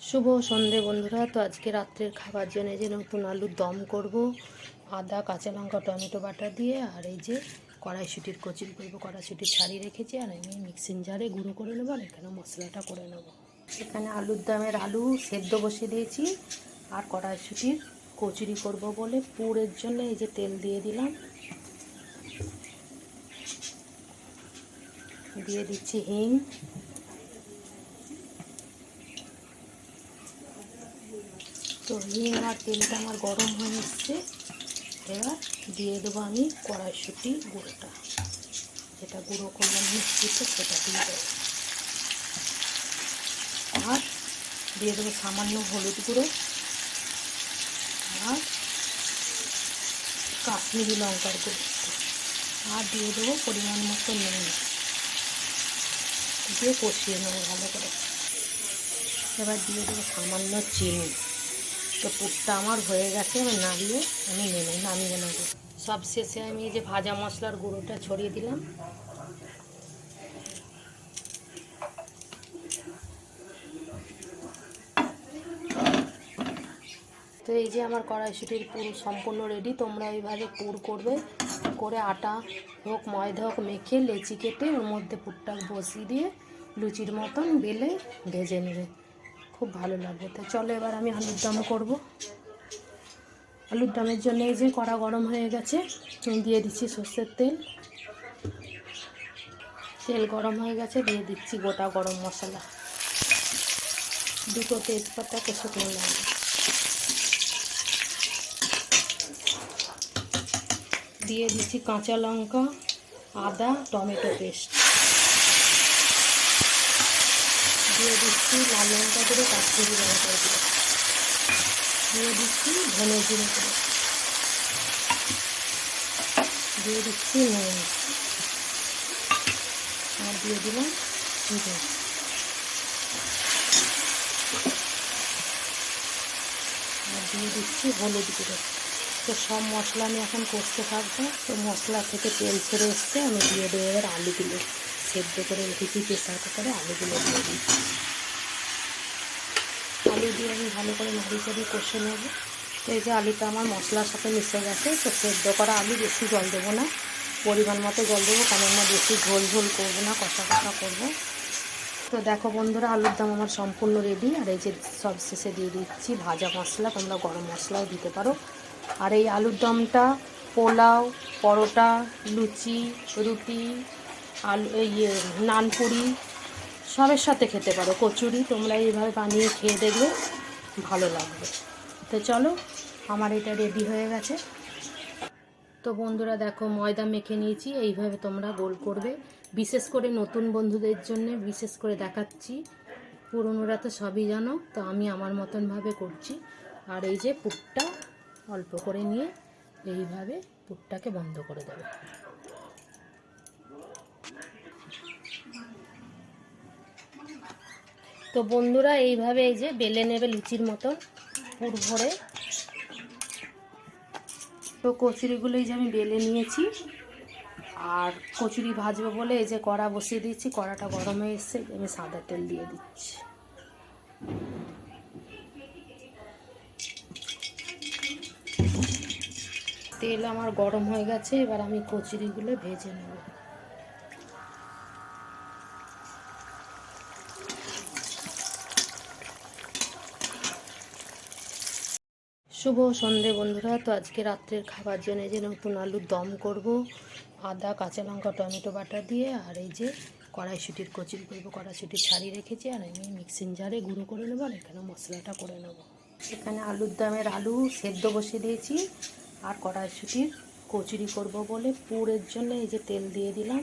শুভ সন্ধে বন্ধুরা। তো আজকে রাত্রের খাবার জন্য যে নতুন আলুর দম করব, আদা কাঁচা লঙ্কা টমেটো বাটা দিয়ে। আর এই যে কড়াইশুঁটির কচুরি করবো। কড়াইশুঁটি ছাড়িয়ে রেখেছি আর আমি মিক্সিং জারে গুঁড়ো করে নেবো। আর এখানে মশলাটা করে নেবো। এখানে আলুর দমের আলু সেদ্ধ বসিয়ে দিয়েছি আর কড়াইশুঁটির কচুরি করব বলে পুরের জন্য এই যে তেল দিয়ে দিলাম, দিয়ে দিচ্ছি হিং, তো হিং আর তেলটা আমার গরম হয়ে এসছে। এবার দিয়ে দেবো আমি কড়াইশুঁটি গুঁড়োটা, যেটা গুঁড়ো করলাম মিক্সিতে সেটা দিয়ে দেবো। আর দিয়ে দেবো সামান্য হলুদ গুঁড়ো আর কাশ্মীরি লঙ্কার গুঁড়ো, আর দিয়ে দেবো পরিমাণ মতো নুন, দিয়ে কষিয়ে নেবো ভালো করে। এবার দিয়ে দেবো সামান্য চিনি। তো পুরটা আমার হয়ে গেছে, এবার নামিয়ে আমি নামিয়ে নেবো। সব শেষে আমি এই যে ভাজা মশলার গুঁড়োটা ছড়িয়ে দিলাম। তো এই যে আমার কড়াইশুঁটির পুর সম্পূর্ণ রেডি। তোমরা এইভাবে পুর করবে, করে আটা হোক ময়দা হোক মেখে লেচি কেটে ওর মধ্যে পুরটা বসিয়ে দিয়ে লুচির মতন বেলে ভেজে নেবে, খুব ভালো লাগবে। তো চলো এবার আমি আলুর দম করব। আলুর দমের জন্য এই যে কড়া গরম হয়ে গেছে, দিয়ে দিচ্ছি সর্ষের তেল। তেল গরম হয়ে গেছে, দিয়ে দিচ্ছি গোটা গরম মশলা, দুটো তেজপাতা, শুকনো লঙ্কা, দিয়ে দিচ্ছি কাঁচা লঙ্কা, আদা টমেটো পেস্ট, দিয়ে দিচ্ছি লাল লঙ্কা করে কাশ্মীরি লঙ্কা দিয়ে, দিয়ে দিচ্ছি ধনে জিরে করে, দিয়ে দিচ্ছি নুন, আর দিয়ে দিলাম জিরে, আর দিয়ে দিচ্ছি হলুদ গুঁড়ো। তো সব মশলা আমি এখন কষতে থাকবো। তো মশলা থেকে তেল ছেড়ে এসছে, আমি দিয়ে দেবো এবার আলুগুলো, সেদ্ধ করে রেখেছি প্রেসার কুকারে, আলুগুলো দিয়ে দিচ্ছি। আলু দিয়ে আমি ভালো করে নাড়ি চাড়িয়ে কষে নেব। তো এই যে আলুটা আমার মশলার সাথে মিশে গেছে। তো সেদ্ধ করা আলু, বেশি জল দেবো না, পরিমাণ মতো জল দেবো, কারণ না বেশি ঝোল ঝোল করবো না, কষা কষা করবো। তো দেখো বন্ধুরা, আলুর দম আমার সম্পূর্ণ রেডি। আর এই যে সব শেষে দিয়ে দিচ্ছি ভাজা মশলা, তোমরা গরম মশলাও দিতে পারো। আর এই আলুর দমটা পোলাও, পরোটা, লুচি, রুটি, আলু নানপুরি সবের সাথে খেতে পারো। কচুরি তোমরা এইভাবে বানিয়ে খেয়ে দেখবে, ভালো লাগবে। তো চলো, আমার এটা রেডি হয়ে গেছে। তো বন্ধুরা দেখো, ময়দা মেখে নিয়েছি, এইভাবে তোমরা গোল করবে। বিশেষ করে নতুন বন্ধুদের জন্য বিশেষ করে দেখাচ্ছি, পুরনোরা তো সবই জানো, তো আমি আমার মতনভাবে করছি। আর এই যে পুরটা অল্প করে নিয়ে এইভাবে পুরটাকে বন্ধ করে দেবে। তো বন্ধুরা এইভাবে এই যে বেলে নেবে লুচির মতন পুর ভরে। তো কচুরিগুলো এই যে আমি বেলে নিয়েছি, আর কচুরি ভাজবো বলে এই যে কড়া বসিয়ে দিচ্ছি। কড়াটা গরম হয়ে এসছে, আমি সাদা তেল দিয়ে দিচ্ছি। তেল আমার গরম হয়ে গেছে, এবার আমি কচুরিগুলো ভেজে নেব। শুভ সন্ধে বন্ধুরা। তো আজকে রাত্রের খাবার জন্য যে নতুন আলুর দম করব, আদা কাঁচা লঙ্কা টমেটো বাটা দিয়ে। আর এই যে কড়াইশুঁটির কচুরি করবো। কড়াইশুঁটি ছাড়িয়ে রেখেছি আর আমি মিক্সিং জারে গুঁড়ো করে নেবো। আর এখানে মশলাটা করে নেব। এখানে আলুর দমের আলু সেদ্ধ বসিয়ে দিয়েছি আর কড়াইশুঁটির কচুরি করব বলে পুরের জন্য এই যে তেল দিয়ে দিলাম,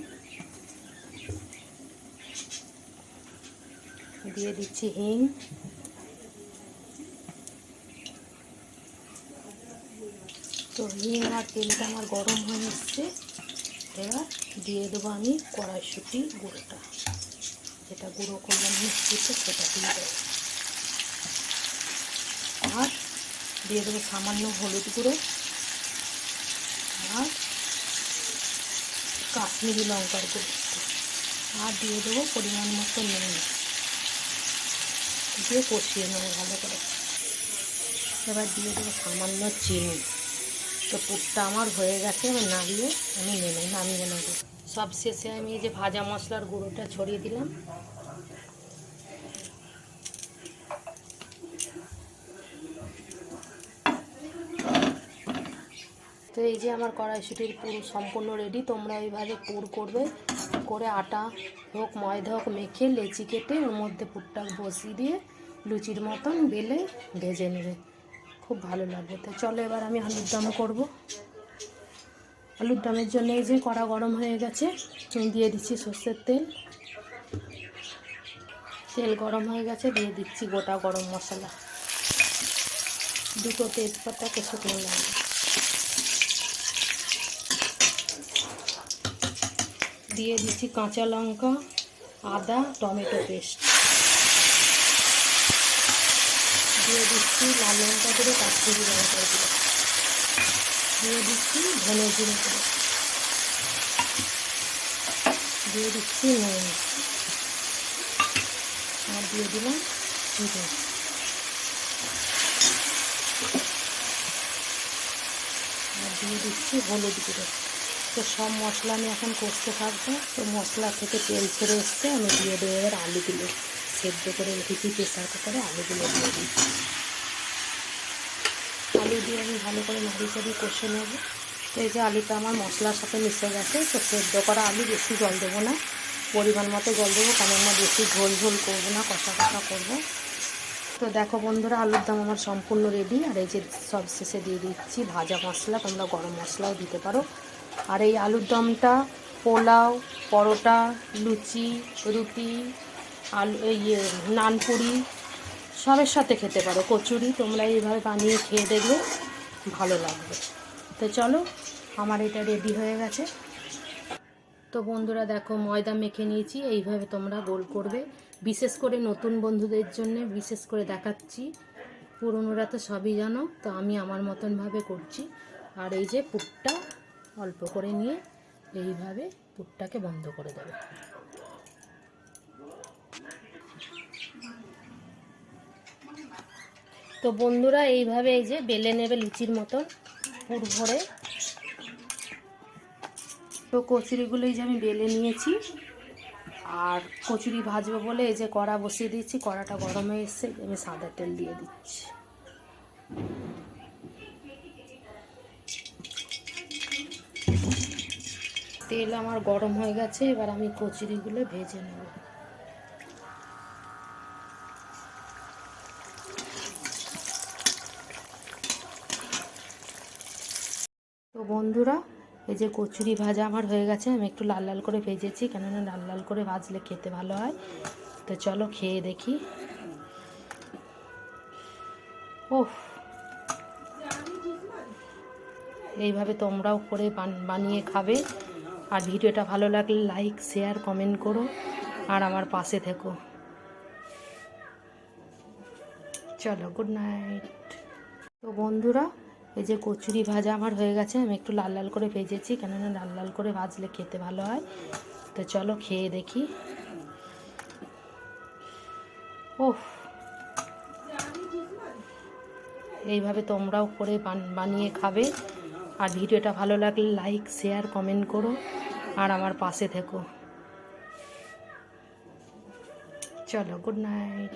দিয়ে দিচ্ছি হিং, তো হিং আর তেলটা আমার গরম হয়ে এসছে। এবার দিয়ে দেবো আমি কড়াইশুঁটি গুঁড়োটা, যেটা গুঁড়ো করলাম মিক্সিতে সেটা দিয়ে দেবো। আর দিয়ে দেবো সামান্য হলুদ গুঁড়ো আর কাশ্মীরি লঙ্কার গুঁড়ো, আর দিয়ে দেবো পরিমাণ মতো নুন, দিয়ে কষিয়ে নেবো ভালো করে। এবার দিয়ে দেবো সামান্য চিনি। তো পুরটা আমার হয়ে গেছে, এবার নামিয়ে আমি নামিয়ে নেবো। সব শেষে আমি এই যে ভাজা মশলার গুঁড়োটা ছড়িয়ে দিলাম। তো এই যে আমার কড়াইশুঁটির পুর সম্পূর্ণ রেডি। তোমরা এইভাবে পুর করবে, করে আটা হোক ময়দা হোক মেখে লেচি কেটে ওর মধ্যে পুরটা বসিয়ে দিয়ে লুচির মতন বেলে ভেজে নেবে, খুব ভালো লাগবে। তো চলো এবার আমি আলুর দম করব। আলুর দমের জন্য এই যে কড়া গরম হয়ে গেছে, দিয়ে দিচ্ছি সর্ষের তেল। তেল গরম হয়ে গেছে, দিয়ে দিচ্ছি গোটা গরম মশলা, দুটো তেজপাতা, শুকনো লঙ্কা, দিয়ে দিচ্ছি কাঁচা লঙ্কা, আদা, টমেটো পেস্ট, দিয়ে দিচ্ছি লাল লঙ্কা করে কাশ্মীরি লঙ্কা করে, দিয়ে দিচ্ছি ধনে জিরে করে, দিয়ে দিচ্ছি নুন, আর দিয়ে দিলাম জিরে, আর দিয়ে দিচ্ছি হলুদ গুঁড়ো। তো সব মশলা আমি এখন কষতে থাকবো। তো মশলা থেকে তেল ছেড়ে এসছে, আমি দিয়ে দেবো এবার আলুগুলো, সেদ্ধ করে রেখেছি প্রেসার কুকারে, আলুগুলো দিয়ে দিই। আলু দিয়ে আমি ভালো করে নাড়িচাড়ি কষে নেব। তো এই যে আলুটা আমার মশলার সাথে মিশে গেছে। তো সেদ্ধ করা আলু, বেশি জল দেবো না, পরিমাণ মতো জল দেবো, কারণ না বেশি ঝোল ঝোল করবো না, কষা কষা করবো। তো দেখো বন্ধুরা, আলুর দম আমার সম্পূর্ণ রেডি। আর এই যে সব শেষে দিয়ে দিচ্ছি ভাজা মশলা, তোমরা গরম মশলাও দিতে পারো। আর এই আলুর দমটা পোলাও, পরোটা, লুচি, রুটি, আলু নানপুরি সবের সাথে খেতে পারো, কচুরি, তোমরা এইভাবে বানিয়ে খেয়ে দেখবে, ভালো লাগবে। তো চলো, আমার এটা রেডি হয়ে গেছে। তো বন্ধুরা দেখো, ময়দা মেখে নিয়েছি, এইভাবে তোমরা গোল করবে। বিশেষ করে নতুন বন্ধুদের জন্য বিশেষ করে দেখাচ্ছি, পুরনোরা তো সবই জানো, তো আমি আমার মতনভাবে করছি। আর এই যে পুরটা অল্প করে নিয়ে এইভাবে পুরটাকে বন্ধ করে দেবে। তো বন্ধুরা এইভাবে এই যে বেলে নেবে লুচির মতন পুর ভরে। তো কচুরিগুলো এই যে আমি বেলে নিয়েছি, আর কচুরি ভাজবো বলে এই যে কড়া বসিয়ে দিচ্ছি। কড়াটা গরম হয়ে এসছে, আমি সাদা তেল দিয়ে দিচ্ছি। তেল আমার গরম হয়ে গেছে, এবার আমি কচুরিগুলো ভেজে নেব। তো বন্ধুরা এই যে কচুরি ভাজা আমার হয়ে গেছে, আমি একটু লাল লাল করে ভেজেছি, কেননা লাল লাল করে ভাজলে খেতে ভালো হয়। তো চলো খেয়ে দেখি। ওহ, এইভাবে তোমরাও করে বানিয়ে খাবে। আর ভিডিওটা ভালো লাগলে লাইক, শেয়ার, কমেন্ট করো, আর আমার পাশে থেকো। চলো, গুড নাইট। তো বন্ধুরা এই যে কচুরি ভাজা আমার হয়ে গেছে, আমি একটু লাল লাল করে ভেজেছি, কেননা লাল লাল করে ভাজলে খেতে ভালো হয়। তো চলো খেয়ে দেখি। ওহ, এইভাবে তোমরাও করে বানিয়ে খাবে। আর ভিডিওটা ভালো লাগলে লাইক, শেয়ার, কমেন্ট করো, আর আমার পাশে থেকো। চলো, গুড নাইট।